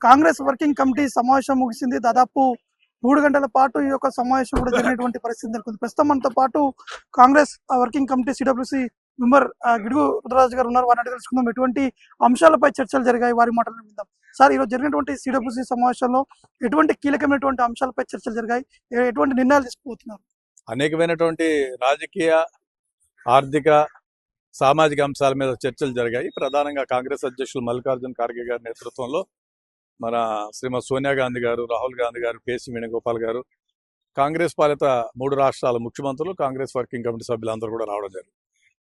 Congress working committee సమావేశం ముగిసింది. దాదాపు 3 గంటల పాటు ఈ యొక్క సమావేశం కూడా జరిగినటువంటి పరిస్థితి నెలకొంది. ప్రస్తుతం మనతో పాటు Congress working committee CWC member Gidugu Rudraraju గారు ఉన్నారు. వారిని తెలుసుకుందాం ఎటువంటి అంశాలపై చర్చలు జరిగాయి, వారి మాటలను విందాం. సార్, ఈరోజు జరిగినటువంటి సిడబ్ల్యూసి సమావేశంలో ఎటువంటి కీలకమైనటువంటి అంశాలపై చర్చలు జరిగాయి, ఎటువంటి నిర్ణయాలు తీసుకుపోతున్నారు? అనేకమైనటువంటి రాజకీయ, ఆర్థిక, సామాజిక అంశాల మీద చర్చలు జరిగాయి. ప్రధానంగా కాంగ్రెస్ అధ్యక్షులు మల్లికార్జున ఖార్గే గారి నేతృత్వంలో మన శ్రీమతి సోనియా గాంధీ గారు, రాహుల్ గాంధీ గారు, కేసీ వేణుగోపాల్ గారు, కాంగ్రెస్ పాలిత 3 రాష్ట్రాల ముఖ్యమంత్రులు, కాంగ్రెస్ వర్కింగ్ కమిటీ సభ్యులందరూ కూడా రావడం జరిగింది.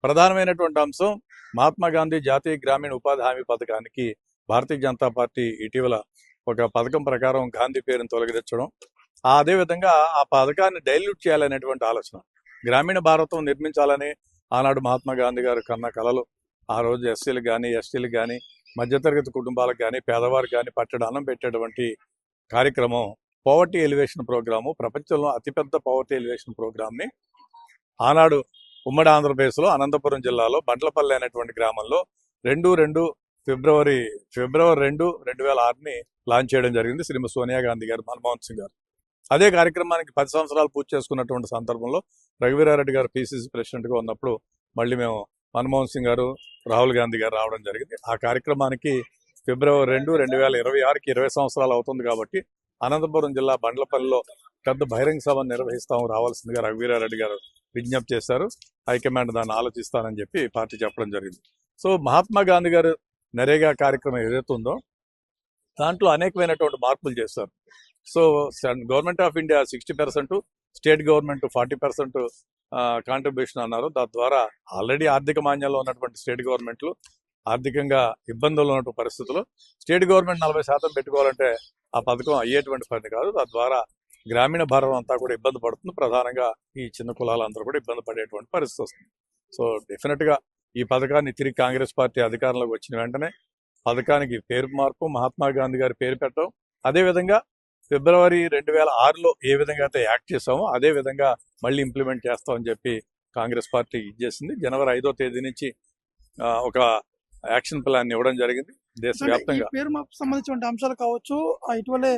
ప్రధానమైనటువంటి అంశం మహాత్మా గాంధీ జాతీయ గ్రామీణ ఉపాధి హామీ పథకానికి భారతీయ జనతా పార్టీ ఇటీవల ఒక పథకం ప్రకారం గాంధీ పేరును తొలగించడం, అదేవిధంగా ఆ పథకాన్ని డైల్యూట్ చేయాలనేటువంటి ఆలోచన. గ్రామీణ భారతం నిర్మించాలని ఆనాడు మహాత్మా గాంధీ గారు కన్న కలలు. ఆ రోజు ఎస్సీలకు కానీ, ఎస్టీలకు కానీ, మధ్యతరగతి కుటుంబాలకు కానీ, పేదవారికి కానీ పట్టెడు అన్నం పెట్టేటువంటి కార్యక్రమం పవర్టీ ఎలివేషన్ ప్రోగ్రాము, ప్రపంచంలో అతిపెద్ద పవర్టీ ఎలివేషన్ ప్రోగ్రామ్ని ఆనాడు ఉమ్మడి ఆంధ్రప్రదేశ్లో అనంతపురం జిల్లాలో బండ్లపల్లి అనేటువంటి గ్రామంలో ఫిబ్రవరి 2, 2006ని లాంచ్ చేయడం జరిగింది శ్రీమతి సోనియా గాంధీ గారు, మన్మోహన్ సింగ్ గారు. అదే కార్యక్రమానికి 10 సంవత్సరాలు పూర్తి చేసుకున్నటువంటి సందర్భంలో రఘువీరారెడ్డి గారు పిసిసి ప్రెసిడెంట్గా ఉన్నప్పుడు మళ్ళీ మేము మన్మోహన్ సింగ్ గారు, రాహుల్ గాంధీ గారు రావడం జరిగింది. ఆ కార్యక్రమానికి ఫిబ్రవరి 2, 2026కి 20 సంవత్సరాలు అవుతుంది కాబట్టి అనంతపురం జిల్లా బండ్లపల్లిలో పెద్ద బహిరంగ సభను నిర్వహిస్తాము, రావాల్సిందిగా రఘువీరారెడ్డి గారు విజ్ఞప్తి చేశారు. హైకమాండ్ దాన్ని ఆలోచిస్తానని చెప్పి పార్టీ చెప్పడం జరిగింది. సో మహాత్మా గాంధీ గారు నరేగా కార్యక్రమం ఏదైతే ఉందో దాంట్లో అనేకమైనటువంటి మార్పులు చేస్తారు. So government of India 60%, state government 40% contribution అన్నారు. దాని ద్వారా ఆల్రెడీ ఆర్థిక మాన్యంలో ఉన్నటువంటి స్టేట్ గవర్నమెంట్లు ఆర్థికంగా ఇబ్బందుల్లో ఉన్నటువంటి పరిస్థితుల్లో స్టేట్ గవర్నమెంట్ 40% పెట్టుకోవాలంటే ఆ పథకం అయ్యేటువంటి పని కాదు. దాని ద్వారా గ్రామీణ భారతం అంతా కూడా ఇబ్బంది పడుతుంది. ప్రధానంగా ఈ చిన్న కులాలందరూ కూడా ఇబ్బంది పడేటువంటి పరిస్థితి వస్తుంది. సో డెఫినెట్గా ఈ పథకాన్ని తిరిగి కాంగ్రెస్ పార్టీ అధికారంలోకి వచ్చిన వెంటనే పథకానికి పేరు మార్పు, మహాత్మా గాంధీ గారి పేరు పెట్టడం, అదేవిధంగా ఫిబ్రవరి 2006లో ఏ విధంగా అయితే యాక్ట్ చేసామో అదే విధంగా మళ్ళీ ఇంప్లిమెంట్ చేస్తామని చెప్పి కాంగ్రెస్ పార్టీ ఇచ్చేసింది. జనవరి 5వ తేదీ నుంచి ఒక యాక్షన్ ప్లాన్ ఇవ్వడం జరిగింది దేశవ్యాప్తంగా. పేరు మార్పు సంబంధించిన అంశాలు కావచ్చు, ఇటీవలే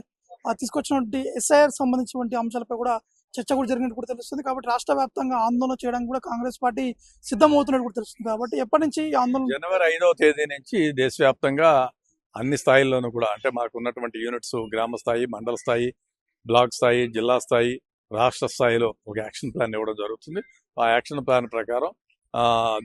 తీసుకొచ్చినటువంటి SIR సంబంధించిన అంశాలపై కూడా చర్చ కూడా జరిగినట్టు కూడా తెలుస్తుంది. కాబట్టి రాష్ట్ర వ్యాప్తంగా ఆందోళన చేయడానికి కూడా కాంగ్రెస్ పార్టీ సిద్ధమవుతున్నట్టు కూడా తెలుస్తుంది. కాబట్టి ఎప్పటి నుంచి ఈ ఆందోళన? జనవరి 5వ తేదీ నుంచి దేశవ్యాప్తంగా అన్ని స్థాయిల్లోనూ కూడా, అంటే మాకు ఉన్నటువంటి యూనిట్స్ గ్రామ స్థాయి, మండల స్థాయి, బ్లాక్ స్థాయి, జిల్లా స్థాయి, రాష్ట్ర స్థాయిలో ఒక యాక్షన్ ప్లాన్ ఇవ్వడం జరుగుతుంది. ఆ యాక్షన్ ప్లాన్ ప్రకారం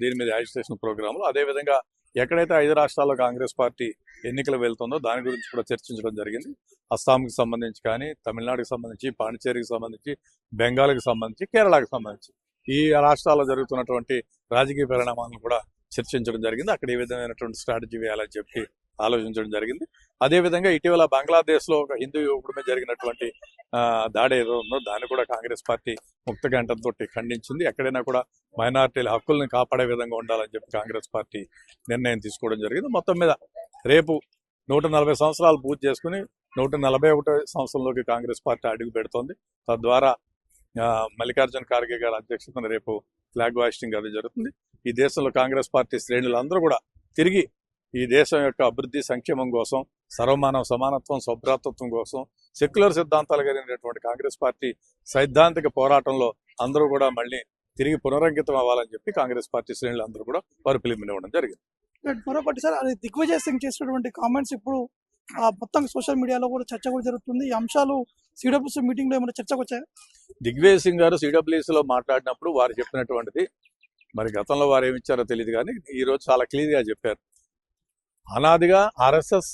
దీని మీద యాజిటేషన్ ప్రోగ్రాములు, అదేవిధంగా ఎక్కడైతే 5 రాష్ట్రాల్లో కాంగ్రెస్ పార్టీ ఎన్నికలు వెళ్తుందో దాని గురించి కూడా చర్చించడం జరిగింది. అస్సాంకి సంబంధించి కానీ, తమిళనాడుకి సంబంధించి, పాండిచేరికి సంబంధించి, బెంగాల్కి సంబంధించి, కేరళకి సంబంధించి ఈ రాష్ట్రాల్లో జరుగుతున్నటువంటి రాజకీయ పరిణామాలను కూడా చర్చించడం జరిగింది. అక్కడ ఏ విధమైనటువంటి స్ట్రాటజీ వేయాలని చెప్పి ఆలోచించడం జరిగింది. అదేవిధంగా ఇటీవల బంగ్లాదేశ్లో ఒక హిందూ యువకుడి మీద జరిగినటువంటి దాడి ఏదో ఉందో దాన్ని కూడా కాంగ్రెస్ పార్టీ ముక్త కంఠంతో ఖండించింది. ఎక్కడైనా కూడా మైనారిటీల హక్కుల్ని కాపాడే విధంగా ఉండాలని చెప్పి కాంగ్రెస్ పార్టీ నిర్ణయం తీసుకోవడం జరిగింది. మొత్తం మీద రేపు 140 సంవత్సరాలు పూర్తి చేసుకుని 141వ సంవత్సరంలోకి కాంగ్రెస్ పార్టీ అడుగు పెడుతోంది. తద్వారా మల్లికార్జున ఖార్గే గారి అధ్యక్షతన రేపు ఫ్లాగ్ హాయిస్టింగ్ అది జరుగుతుంది. ఈ దేశంలో కాంగ్రెస్ పార్టీ శ్రేణులందరూ కూడా తిరిగి ఈ దేశం యొక్క అభివృద్ధి, సంక్షేమం కోసం, సర్వమానవ సమానత్వం, సౌభ్రాతృత్వం కోసం, సెక్యులర్ సిద్ధాంతాలు కలిగినటువంటి కాంగ్రెస్ పార్టీ సైద్ధాంతిక పోరాటంలో అందరూ కూడా మళ్ళీ తిరిగి పునరంకితం అవ్వాలని చెప్పి కాంగ్రెస్ పార్టీ శ్రేణులు అందరూ కూడా వారు పిలుపునివ్వడం జరిగింది. మరొకటి సార్, అది దిగ్విజయ్ సింగ్ చేసినటువంటి కామెంట్స్ ఇప్పుడు మొత్తం సోషల్ మీడియాలో కూడా చర్చ కూడా జరుగుతుంది. ఈ అంశాలు సిడబ్ల్యూసీ మీటింగ్ లో ఏమైనా చర్చకు వచ్చాయి? దిగ్విజయ్ సింగ్ గారు సిడబ్ల్యూసీలో మాట్లాడినప్పుడు వారు చెప్పినటువంటిది, మరి గతంలో వారు ఏమి ఇచ్చారో తెలియదు కానీ ఈ రోజు చాలా క్లియర్గా చెప్పారు. అనాదిగా RSS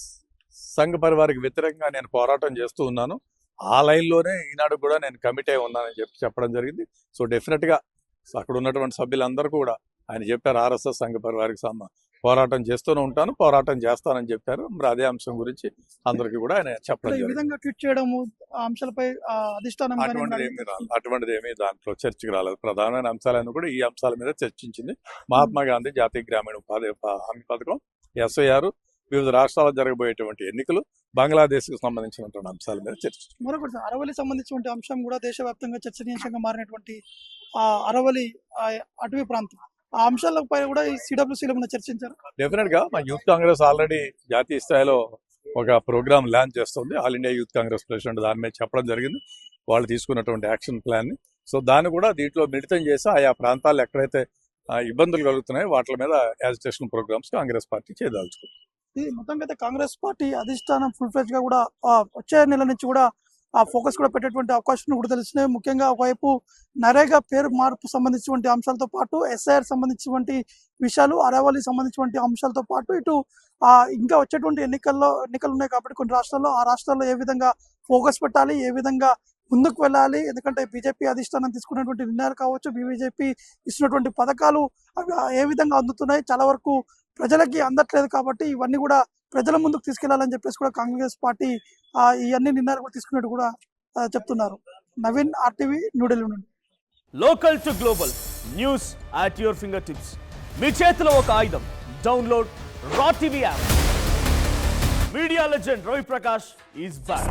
సంఘ్ పరివారికి వ్యతిరేకంగా నేను పోరాటం చేస్తూ ఉన్నాను, ఆ లైన్లోనే ఈనాడు కూడా నేను కమిట్ అయి ఉన్నానని చెప్పడం జరిగింది. సో డెఫినెట్గా అక్కడ ఉన్నటువంటి సభ్యులందరూ కూడా ఆయన చెప్పారు, RSS సంఘ పరివారికి పోరాటం చేస్తూనే ఉంటాను, పోరాటం చేస్తానని చెప్పారు. మరి అదే అంశం గురించి అందరికీ కూడా ఆయన చెప్పడం అటువంటిది ఏమీ దాంట్లో చర్చకి రాలేదు. ప్రధానమైన అంశాలను కూడా ఈ అంశాల మీద చర్చించింది. మహాత్మా గాంధీ జాతీయ గ్రామీణ ఉపాధి హామీ పథకం, SIR, వివిధ రాష్ట్రాల్లో జరగబోయేటువంటి ఎన్నికలు, బంగ్లాదేశ్ కు సంబంధించినటువంటి అంశాల మీద చర్చించారు. మరొకటి అరవలి సంబంధించిన అంశం కూడా దేశవ్యాప్తంగా చర్చనీయాంశంగా మారినటువంటి అరవలి అటవీ ప్రాంతం, ఆ అంశాలపై కూడా ఈ సిడబ్ల్యూసీలో చర్చించారు. డెఫినెట్ గా మా యూత్ కాంగ్రెస్ ఆల్రెడీ జాతీయ స్థాయిలో ఒక ప్రోగ్రామ్ లాంచ్ చేస్తుంది. All India youth Congress president దాని మీద చెప్పడం జరిగింది, వాళ్ళు తీసుకున్నటువంటి యాక్షన్ ప్లాన్ని. సో దాన్ని కూడా దీంట్లో మిళితం చేసి ఆయా ప్రాంతాల్లో ఎక్కడైతే ఇబ్బందులు కలుగుతున్నాయో వాటి మీద యాజిటేషన్ ప్రోగ్రామ్స్ కాంగ్రెస్ పార్టీ చేయదలుచుకుంది. ఈ మొత్తంగా అయితే కాంగ్రెస్ పార్టీ అధిష్టానం ఫుల్ ఫ్లెడ్జ్ గా కూడా వచ్చే నెల నుంచి కూడా ఆ ఫోకస్ కూడా పెట్టేటువంటి అవకాశం కూడా తెలిసినాయి. ముఖ్యంగా ఒకవైపు నరేగా పేరు మార్పు సంబంధించినటువంటి అంశాలతో పాటు ఎస్ఐఆర్ సంబంధించినటువంటి విషయాలు, అరావళి సంబంధించినటువంటి అంశాలతో పాటు ఇటు ఇంకా వచ్చేటువంటి ఎన్నికలు ఉన్నాయి కాబట్టి కొన్ని రాష్ట్రాల్లో ఆ రాష్ట్రాల్లో ఏ విధంగా ఫోకస్ పెట్టాలి, ఏ విధంగా ముందుకు వెళ్ళాలి, ఎందుకంటే బీజేపీ అధిష్టానం తీసుకున్నటువంటి నిర్ణయాలు కావచ్చు, బీజేపీ ఇస్తున్నటువంటి పథకాలు అవి ఏ విధంగా అందుతున్నాయి, చాలా వరకు ప్రజలకి అందట్లేదు కాబట్టి ఇవన్నీ కూడా ప్రజల ముందుకు తీసుకెళ్లాలని చెప్పేసి కూడా కాంగ్రెస్ పార్టీ ఈ అన్ని నిర్ణయాలు కూడా తీసుకున్నట్టు కూడా చెప్తున్నారు. నవీన్, RTV, న్యూఢిల్లీ నుండి. Local to global news at your finger tips. మీ చేతిలో ఒక ఆయుధం. డౌన్లోడ్ రా TV app. Media legend Ravi Prakash is back.